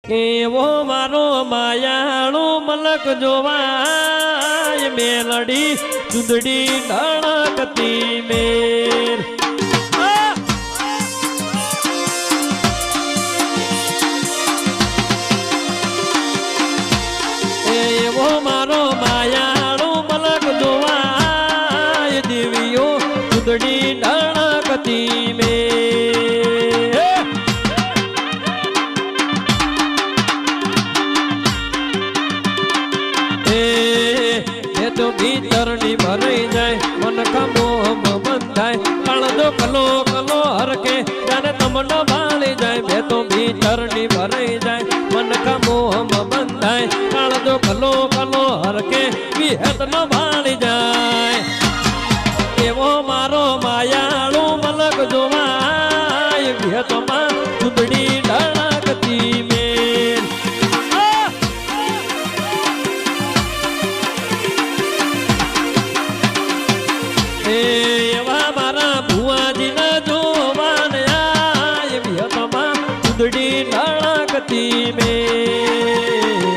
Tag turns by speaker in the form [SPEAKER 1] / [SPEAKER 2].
[SPEAKER 1] એવો મારો માયાળો મલક જોવાય મેલડી ચુંદડી ધડકતી મેર એવો મારો માયાળો મલક જોવાય દેવીઓ ચુંદડી ધડકતી મેર તો ભીતરની ભરાઈ જાય મન ખમોમ બંધાય કાળજો કલો કલો હરકે જાને તમને ભાળી જાય બે તો ભીતરની ભરાઈ જાય મન ખમોમ બંધાય કાળજો કલો કલો હરકે વિહત ન ભાળી જાય એવો મારો માયાળો મલક જોવાય વિહતમાં ચૂંદડી ધડકતી મેર એવા મારા ભુવાજીના જોવાને આય વિહતમાં ચૂંદડી ધડકતી મેર